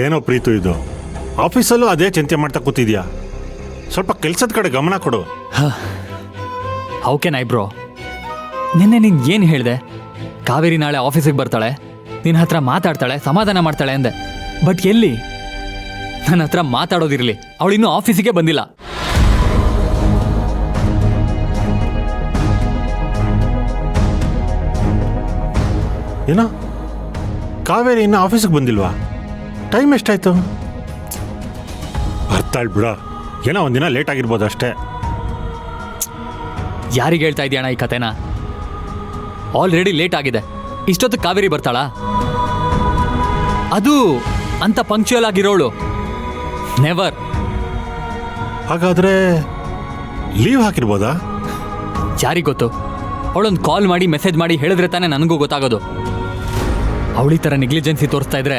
ಏನೋ ಪ್ರೀತು ಇದು, ಆಫೀಸಲ್ಲೂ ಅದೇ ಚಿಂತೆ ಮಾಡ್ತಾ ಕೂತಿದ್ಯಾ? ಸ್ವಲ್ಪ ಕೆಲಸದ ಕಡೆ ಗಮನ ಕೊಡು. ಓಕೆ ನೈ ಬ್ರೋ, ನಿನ್ನೆ ನೀನು ಏನು ಹೇಳಿದೆ? ಕಾವೇರಿ ನಾಳೆ ಆಫೀಸಿಗೆ ಬರ್ತಾಳೆ, ನಿನ್ನ ಹತ್ರ ಮಾತಾಡ್ತಾಳೆ, ಸಮಾಧಾನ ಮಾಡ್ತಾಳೆ ಅಂದೆ. ಬಟ್ ಎಲ್ಲಿ? ನನ್ನ ಹತ್ರ ಮಾತಾಡೋದಿರಲಿ, ಅವಳಿನ್ನೂ ಆಫೀಸಿಗೆ ಬಂದಿಲ್ಲ. ಏನೋ ಕಾವೇರಿ ಇನ್ನು ಆಫೀಸಿಗೆ ಬಂದಿಲ್ವಾ? ಟೈಮ್ ಎಷ್ಟಾಯ್ತು? ಬರ್ತಾಳ್ ಬಿಡ, ಏನೋ ಒಂದಿನ ಲೇಟ್ ಆಗಿರ್ಬೋದು ಅಷ್ಟೇ. ಯಾರಿಗೆ ಹೇಳ್ತಾ ಇದೆಯಣ್ಣ ಈ ಕತೆನ? ಆಲ್ರೆಡಿ ಲೇಟ್ ಆಗಿದೆ. ಇಷ್ಟೊತ್ತು ಕಾವೇರಿ ಬರ್ತಾಳಾ? ಅದು ಅಂತ ಪಂಕ್ಚುಯಲ್ ಆಗಿರೋಳು ನೆವರ್. ಹಾಗಾದ್ರೆ ಲೀವ್ ಹಾಕಿರ್ಬೋದಾ? ಯಾರಿಗೆ ಗೊತ್ತು? ಅವಳೊಂದು ಕಾಲ್ ಮಾಡಿ ಮೆಸೇಜ್ ಮಾಡಿ ಹೇಳಿದ್ರೆ ತಾನೇ ನನಗೂ ಗೊತ್ತಾಗೋದು. ಅವಳಿ ಥರ ನೆಗ್ಲಿಜೆನ್ಸಿ ತೋರಿಸ್ತಾ ಇದ್ರೆ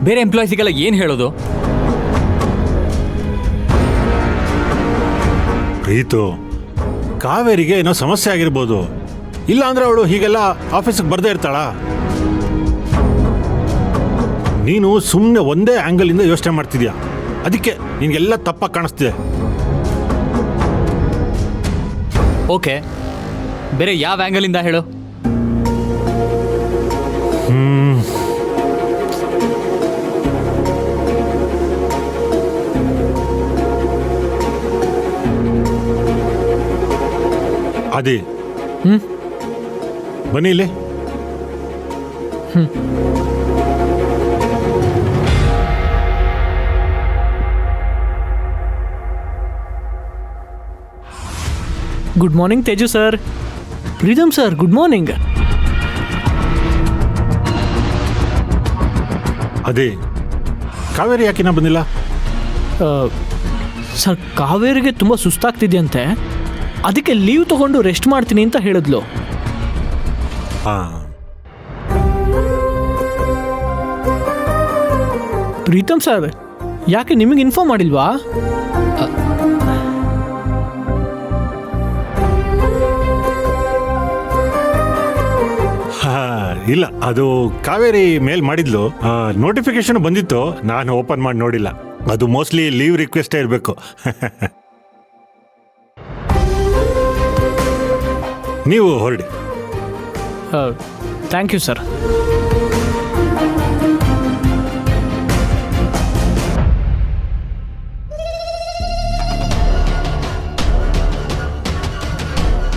ಬೇರೆ ಎಂಪ್ಲಾಯೀಸಿಗೆಲ್ಲ ಏನು ಹೇಳೋದು? ಪ್ರೀತು, ಕಾವೇರಿಗೆ ಏನೋ ಸಮಸ್ಯೆ ಆಗಿರ್ಬೋದು. ಇಲ್ಲ ಅಂದ್ರೆ ಅವಳು ಹೀಗೆಲ್ಲ ಆಫೀಸಿಗೆ ಬರ್ದೇ ಇರ್ತಾಳ? ನೀನು ಸುಮ್ಮನೆ ಒಂದೇ ಆ್ಯಂಗಲಿಂದ ಯೋಚನೆ ಮಾಡ್ತಿದ್ಯಾ, ಅದಕ್ಕೆ ನಿನಗೆಲ್ಲ ತಪ್ಪಾಗಿ ಕಾಣಿಸ್ತಿದೆ. ಓಕೆ, ಬೇರೆ ಯಾವ ಆ್ಯಂಗಲಿಂದ ಹೇಳು? ಅದೇ ಬನ್ನಿ ಇಲ್ಲಿ. Good morning Teju sir. Preetham sir, good morning. ಅದೇ ಕಾವೇರಿ ಯಾಕಿನ್ನ ಬಂದಿಲ್ಲ? ಸರ್, ಕಾವೇರಿಗೆ ತುಂಬ ಸುಸ್ತಾಗ್ತಿದೆಯಂತೆ, ಅದಕ್ಕೆ ಲೀವ್ ತಗೊಂಡು ರೆಸ್ಟ್ ಮಾಡ್ತೀನಿ ಅಂತ ಹೇಳಿದ್ಲು. ಪ್ರೀತಮ್ ಸರ್, ಯಾಕೆ ನಿಮಗೆ ಇನ್ಫಾರ್ಮ್ ಮಾಡಿಲ್ವಾ? ಇಲ್ಲ, ಅದು ಕಾವೇರಿ ಮೇಲ್ ಮಾಡಿದ್ಲು, ನೋಟಿಫಿಕೇಶನ್ ಬಂದಿತ್ತು, ನಾನು ಓಪನ್ ಮಾಡಿ ನೋಡಿಲ್ಲ. ಅದು ಮೋಸ್ಟ್ಲಿ ಲೀವ್ ರಿಕ್ವೆಸ್ಟೇ ಇರಬೇಕು. ನೀವು ಹೊರಡಿ. Thank you sir.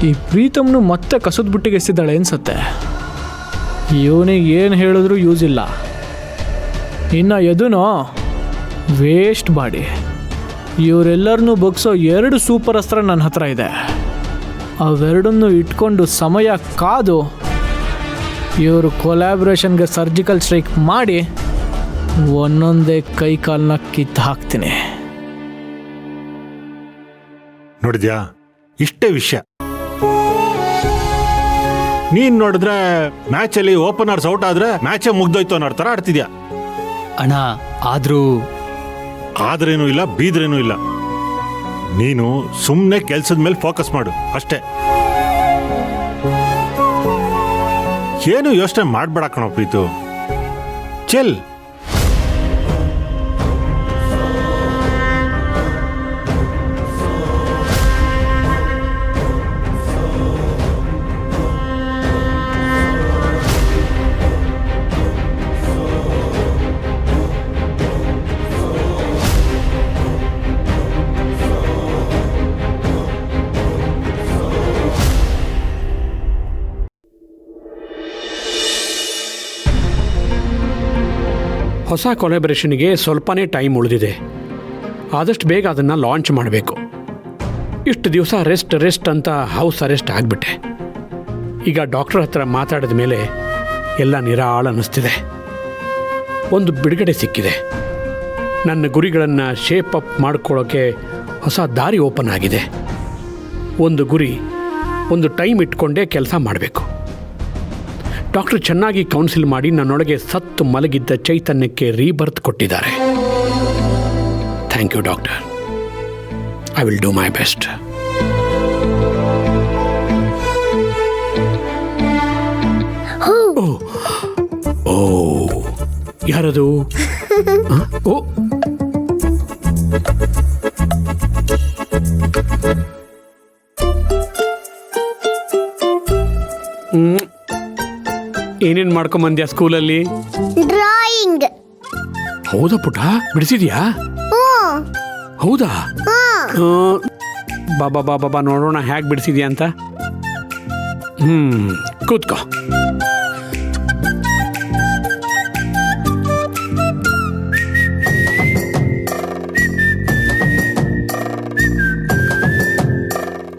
ಈ ಪ್ರೀತಮ್ನು ಮತ್ತೆ ಕಸದ ಬುಟ್ಟಿಗೆ ಎಸಿದ್ದಾಳೆ ಅನ್ಸತ್ತೆ. ಇವನಿಗೆ ಏನು ಹೇಳಿದ್ರು ಯೂಸ್ ಇಲ್ಲ. ಇನ್ನು ಎದುನೋ ವೇಸ್ಟ್ ಬಾಡಿ. ಇವರೆಲ್ಲರನ್ನೂ ಬಗ್ಸೋ 2 ಸೂಪರ್ ಅಸ್ತ್ರ ನನ್ನ ಹತ್ರ ಇದೆ. ಅವೆರಡನ್ನು ಇಟ್ಕೊಂಡು ಸಮಯ ಕಾದು ಇವರು ಕೊಲ್ಯಾಬ್ರೇಷನ್ಗೆ ಸರ್ಜಿಕಲ್ ಸ್ಟ್ರೈಕ್ ಮಾಡಿ ಒಂದೊಂದೇ ಕೈ ಕಾಲನ್ನ ಕಿತ್ತು ಹಾಕ್ತೀನಿ. ನೋಡಿದ್ಯಾ, ಇಷ್ಟೇ ವಿಷಯ. ನೀನ್ ನೋಡಿದ್ರೆ ಮ್ಯಾಚಲ್ಲಿ ಓಪನರ್ಸ್ ಔಟ್ ಆದ್ರೆ ಮ್ಯಾಚೇ ಮುಗ್ದೋಯ್ತು ಅನ್ನೋ ಥರ ಆಡ್ತಿದ್ಯಾ. ಅಣ್ಣ, ಆದ್ರೇನೂ ಇಲ್ಲ, ಬೀದ್ರೇನೂ ಇಲ್ಲ. ನೀನು ಸುಮ್ಮನೆ ಕೆಲ್ಸದ ಮೇಲೆ ಫೋಕಸ್ ಮಾಡು ಅಷ್ಟೇ. ಏನು ಯೋಚನೆ ಮಾಡ್ಬೇಡ ಕಣೋ ಪ್ರೀತು, ಚೆಲ್. ಹೊಸ ಕೊಲಾಬ್ರೇಷನ್ಗೆ ಸ್ವಲ್ಪನೇ ಟೈಮ್ ಉಳಿದಿದೆ. ಆದಷ್ಟು ಬೇಗ ಅದನ್ನು ಲಾಂಚ್ ಮಾಡಬೇಕು. ಇಷ್ಟು ದಿವಸ ರೆಸ್ಟ್ ಅಂತ ಹೌಸ್ ಅರೆಸ್ಟ್ ಆಗಿಬಿಟ್ಟೆ. ಈಗ ಡಾಕ್ಟರ್ ಹತ್ರ ಮಾತಾಡಿದ ಮೇಲೆ ಎಲ್ಲ ನಿರಾಳ ಅನ್ನಿಸ್ತಿದೆ. ಒಂದು ಬಿಡುಗಡೆ ಸಿಕ್ಕಿದೆ. ನನ್ನ ಗುರಿಗಳನ್ನು ಶೇಪ್ ಅಪ್ ಮಾಡ್ಕೊಳ್ಳೋಕ್ಕೆ ಹೊಸ ದಾರಿ ಓಪನ್ ಆಗಿದೆ. ಒಂದು ಗುರಿ, ಒಂದು ಟೈಮ್ ಇಟ್ಕೊಂಡೇ ಕೆಲಸ ಮಾಡಬೇಕು. ಡಾಕ್ಟರ್ ಚೆನ್ನಾಗಿ ಕೌನ್ಸಿಲ್ ಮಾಡಿ ನನ್ನೊಳಗೆ ಸತ್ತು ಮಲಗಿದ್ದ ಚೈತನ್ಯಕ್ಕೆ ರೀಬರ್ತ್ ಕೊಟ್ಟಿದ್ದಾರೆ. Thank you doctor. I will do my best. ಓ, ಯಾರದು? ಓ ಏನೇನ್ ಮಾಡ್ಕೊಂಬಂದ್ಯಾ ಸ್ಕೂಲಲ್ಲಿ? ಡ್ರಾಯಿಂಗ್. ಹೌದಾ ಪುಟ, ಬಿಡಿಸಿದ್ಯಾ? ಹೌದಾ? ಬಾಬಾ ಬಾಬಾ ಬಾಬಾ ನೋಡೋಣ ಹೇಗೆ ಬಿಡಿಸಿದ್ಯಾ ಅಂತ. ಕೂತ್ಕೋ.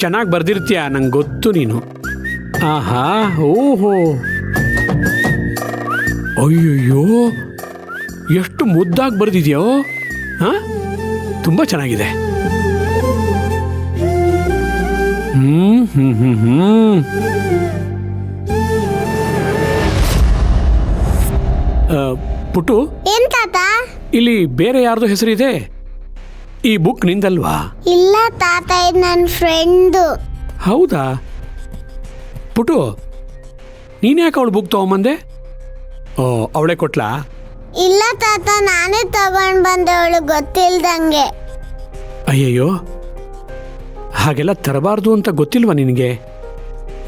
ಚೆನ್ನಾಗಿ ಬರ್ದಿರ್ತೀಯ, ನಂಗೆ ಗೊತ್ತು ನೀನು. ಆಹಾ, ಓಹೋ, ಅಯ್ಯಯ್ಯೋ, ಎಷ್ಟು ಮುದ್ದಾಗಿ ಬರ್ದಿದ್ಯೋ. ಹಾ, ತುಂಬ ಚೆನ್ನಾಗಿದೆ. ಪುಟ್ಟು, ಏನ್ ತಾತ? ಇಲ್ಲಿ ಬೇರೆ ಯಾರ್ದು ಹೆಸರಿದೆ? ಈ ಬುಕ್ ನಿಂದಲ್ವಾ? ಇಲ್ಲ ತಾತ, ಇದು ನನ್ನ ಫ್ರೆಂಡು. ಹೌದಾ ಪುಟ್ಟು, ನೀನ್ ಯಾಕೆ ಅವಳು ಬುಕ್ ತಗೊಂಬಂದೆ? ಓ, ಅವಳೇ ಕೊಟ್ಲಾ? ಇಲ್ಲ ತಾತ, ನಾನೇ ತಗೊಂಡ್ ಬಂದೆ, ಅವಳು ಗೊತ್ತಿಲ್ದಂಗೆ. ಅಯ್ಯಯ್ಯೋ, ಹಾಗೆಲ್ಲ ತರಬಾರ್ದು ಅಂತ ಗೊತ್ತಿಲ್ವಾ ನಿನಗೆ?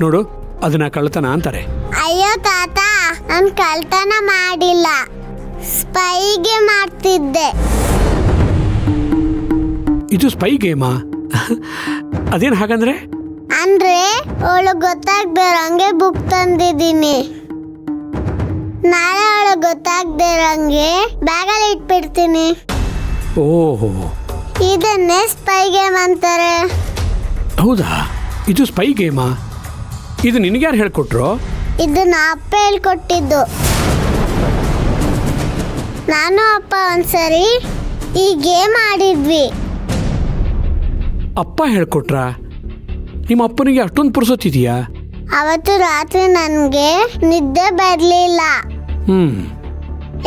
ನೋಡು, ಅದನ್ನ ಕಳ್ತನ ಅಂತಾರೆ. ಅಯ್ಯೋ ತಾತ, ನಾನು ಕಳ್ತನ ಮಾಡಿಲ್ಲ, ಸ್ಪೈಗೆ ಮಾಡ್ತಿದ್ದೆ. ಇದು ಸ್ಪೈ ಗೇಮಾ? ಅದೇನು ಹಾಗಂದ್ರೆ? ಅಂದ್ರೆ ಅವಳು ಗೊತ್ತಾಗ್ದಿರಂಗೆ ಬುಕ್ ತಂದಿದ್ದೀನಿ. ನಾಳೆ ಅವಳು ಗೊತ್ತಾಗ್ದಿರಂಗೆ ಬ್ಯಾಗಲ್ಲಿ ಇಟ್ಬಿಡ್ತೀನಿ. ಓಹೋ, ಇದನ್ನೇ ಸ್ಪೈ ಗೇಮ್ ಅಂತಾರೆ. ಹೌದಾ? ಇದು ಸ್ಪೈ ಗೇಮಾ? ಇದು ನಿನಗ್ಯಾರು ಹೇಳ್ಕೊಟ್ರು? ಇದು ನಾ ಅಪ್ಪ ಹೇಳ್ಕೊಟ್ಟಿದ್ದು. ನಾನು ಅಪ್ಪ ಒಂದ್ಸರಿ ಈ ಗೇಮ್ ಆಡಿದ್ವಿ. ಅಪ್ಪ ಹೇಳ್ಕೊಟ್ರಾ? ನಿಮ್ಮ ಅಪ್ಪನಿಗೆ ಅಷ್ಟೊಂದು ಪುರ್ಸೊತ್ತಿದೆಯಾ? ಅವತ್ತು ರಾತ್ರಿ ನನಗೆ ನಿದ್ದೆ ಬರಲಿಲ್ಲ.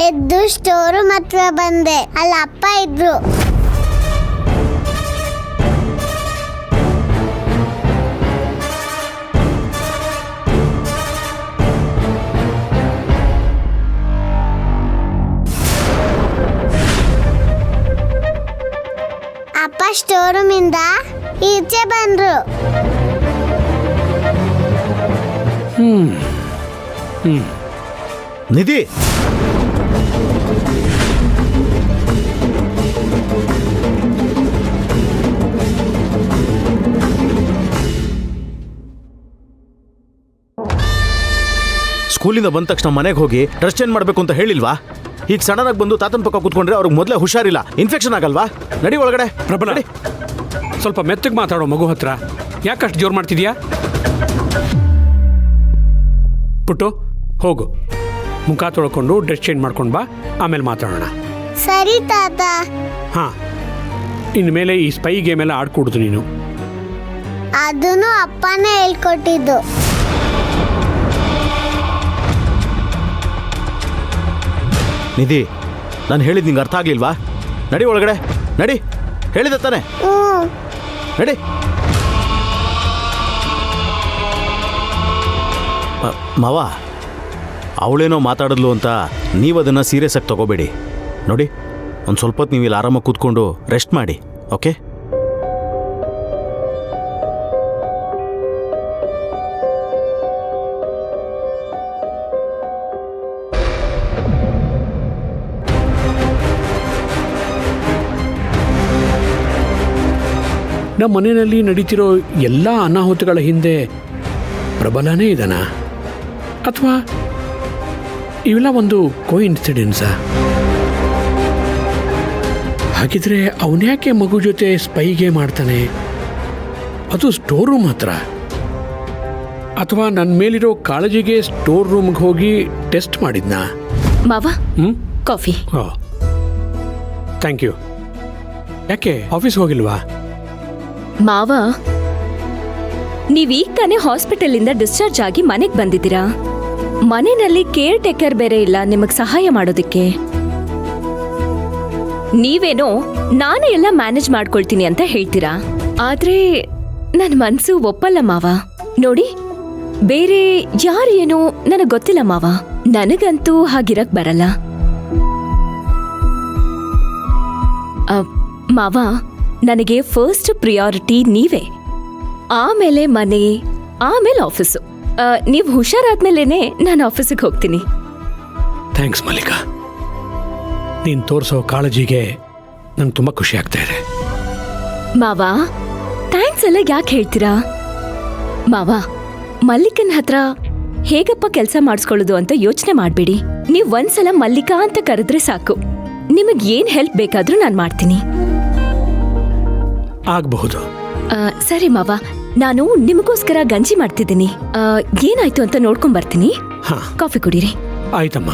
ಎದ್ದು ಸ್ಟೋರ್ ರೂಮ್ ಹತ್ರ ಬಂದೆ, ಅಲ್ಲಿ ಅಪ್ಪ ಇದ್ರು. ಅಪ್ಪ ಸ್ಟೋರ್ ರೂಮ್ ಇಂದ ಈಚೆ ಬಂದ್ರು. ನಿಧಿ, ಸ್ಕೂಲಿಂದ ಬಂದ ತಕ್ಷಣ ಮನೆಗೆ ಹೋಗಿ ಡ್ರೆಸ್ ಚೇಂಜ್ ಮಾಡಬೇಕು ಅಂತ ಹೇಳಿಲ್ವಾ? ಈಗ ಸಡನ್ ಆಗಿ ಬಂದು ತಾತನ ಪಕ್ಕ ಕೂತ್ಕೊಂಡ್ರೆ ಅವ್ರಿಗೆ ಮೊದಲೇ ಹುಷಾರಿಲ್ಲ, ಇನ್ಫೆಕ್ಷನ್ ಆಗಲ್ವಾ? ನಡಿ ಒಳಗಡೆ. ಪ್ರಬಲ, ಸ್ವಲ್ಪ ಮೆತ್ತಗೆ ಮಾತಾಡೋ ಮಗು ಹತ್ರ. ಯಾಕಷ್ಟು ಜೋರು ಮಾಡ್ತಿದ್ಯಾ? ಪುಟ್ಟು, ಹೋಗು, ಮುಖ ತೊಳ್ಕೊಂಡು ಡ್ರೆಸ್ ಚೇಂಜ್ ಮಾಡ್ಕೊಂಡು ಬಾ, ಆಮೇಲೆ ಮಾತಾಡೋಣ. ಸರಿ ತಾತ. ಹಾ, ಇನ್ಮೇಲೆ ಈ ಸ್ಪೈ ಗೇಮ್ ಎಲ್ಲ ಆಡ್ಕೊಡುದು ನೀನು. ಅದನ್ನು ಅಪ್ಪನೇ ಹೇಳ್ಕೊಟ್ಟಿದ್ದು. ನಿಧಿ, ನಾನು ಹೇಳಿದ್ ನಿಂಗೆ ಅರ್ಥ ಆಗ್ಲಿಲ್ವಾ? ನಡಿ ಒಳಗಡೆ, ನಡಿ, ಹೇಳಿದ ತಾನೆ, ನಡಿ. ಮಾವ, ಅವಳೇನೋ ಮಾತಾಡಿದ್ಲು ಅಂತ ನೀವು ಅದನ್ನು ಸೀರಿಯಸ್ ಆಗಿ ತಗೋಬೇಡಿ. ನೋಡಿ, ಒಂದು ಸ್ವಲ್ಪ ಹೊತ್ತು ನೀವು ಇಲ್ಲಿ ಆರಾಮಾಗಿ ಕೂತ್ಕೊಂಡು ರೆಸ್ಟ್ ಮಾಡಿ, ಓಕೆ? ನಮ್ಮ ಮನೆಯಲ್ಲಿ ನಡೀತಿರೋ ಎಲ್ಲ ಅನಾಹುತಗಳ ಹಿಂದೆ ಪ್ರಬಲನೇ ಇದ್ದಾನ, ಅಥವಾ ಇವೆಲ್ಲ ಒಂದು ಕೋಇನ್ಸಿಡೆನ್ಸಾ? ಹಾಗಿದ್ರೆ ಅವನ್ಯಾಕೆ ಮಗು ಜೊತೆ ಸ್ಪೈಗೆ ಮಾಡ್ತಾನೆ, ಅದು ಸ್ಟೋರ್ ರೂಮ್ ಹತ್ರ? ಅಥವಾ ನನ್ನ ಮೇಲಿರೋ ಕಾಳಜಿಗೆ ಸ್ಟೋರ್ ರೂಮ್ಗೆ ಹೋಗಿ ಟೆಸ್ಟ್ ಮಾಡಿದ್ನಾ? ಮಾವ, ಕಾಫಿ. Thank you. ಯಾಕೆ ಆಫೀಸ್ಗೆ ಹೋಗಿಲ್ವಾ? ಮಾವ, ನೀವೀಗ ತಾನೇ ಹಾಸ್ಪಿಟಲಿಂದ ಡಿಸ್ಚಾರ್ಜ್ ಆಗಿ ಮನೆಗೆ ಬಂದಿದ್ದೀರಾ. ಮನೆಯಲ್ಲಿ ಕೇರ್ ಟೇಕರ್ ಬೇರೆ ಇಲ್ಲ ನಿಮಗೆ ಸಹಾಯ ಮಾಡೋದಕ್ಕೆ. ನೀವೇನೋ ನಾನೇ ಎಲ್ಲ ಮ್ಯಾನೇಜ್ ಮಾಡ್ಕೊಳ್ತೀನಿ ಅಂತ ಹೇಳ್ತೀರಾ, ಆದ್ರೆ ನನ್ನ ಮನ್ಸು ಒಪ್ಪಲ್ಲ ಮಾವ. ನೋಡಿ, ಬೇರೆ ಯಾರು ಏನೋ ನನಗೆ ಗೊತ್ತಿಲ್ಲ ಮಾವ, ನನಗಂತೂ ಹಾಗಿರಕ್ ಬರಲ್ಲ. ಮಾವ, ನನಗೆ ಫಸ್ಟ್ ಪ್ರಿಯಾರಿಟಿ ನೀವೇ, ಆಮೇಲೆ ಮನೆ, ಆಮೇಲೆ ಆಫೀಸು. ನೀವು ಹುಷಾರಾದ್ಮೇಲೇನೆ ನಾನು ಆಫೀಸಿಗೆ ಹೋಗ್ತೀನಿ. ಥ್ಯಾಂಕ್ಸ್ ಮಲ್ಲಿಕಾ, ನೀನು ತೋರಿಸೋ ಕಾಳಜಿಗೆ ನಂಗೆ ತುಂಬ ಖುಷಿ ಆಗ್ತಾ ಇದೆ. ಮಾವ, ಥ್ಯಾಂಕ್ಸ್ ಎಲ್ಲ ಯಾಕೆ ಹೇಳ್ತೀರಾ? ಮಾವ, ಮಲ್ಲಿಕನ್ ಹತ್ರ ಹೇಗಪ್ಪ ಕೆಲಸ ಮಾಡಿಸ್ಕೊಳ್ಳೋದು ಅಂತ ಯೋಚನೆ ಮಾಡಬೇಡಿ. ನೀವು ಒಂದ್ಸಲ ಮಲ್ಲಿಕಾ ಅಂತ ಕರೆದ್ರೆ ಸಾಕು, ನಿಮಗೆ ಏನ್ ಹೆಲ್ಪ್ ಬೇಕಾದ್ರೂ ನಾನು ಮಾಡ್ತೀನಿ. ಆಗಬಹುದು. ಸರಿ ಮಾವ, ನಾನು ನಿಮಗೋಸ್ಕರ ಗಂಜಿ ಮಾಡ್ತಿದ್ದೀನಿ. ಏನಾಯ್ತು ಅಂತ ನೋಡ್ಕೊಂಡ್ ಬರ್ತೀನಿ. ಹಾ, ಕಾಫಿ ಕುಡೀರಿ. ಆಯ್ತಮ್ಮ.